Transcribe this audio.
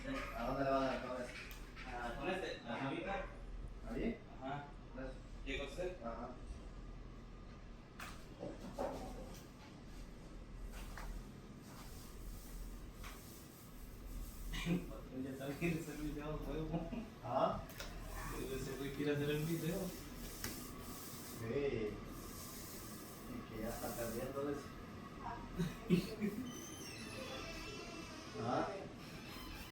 ¿A dónde le va a dar todo eso? Con este, la jevita. ¿Ahí? Ajá. ¿Llega usted? Ajá. Ya sabes que quiere hacer el video, huevo. ¿Ah? Ese güey quiere hacer el video.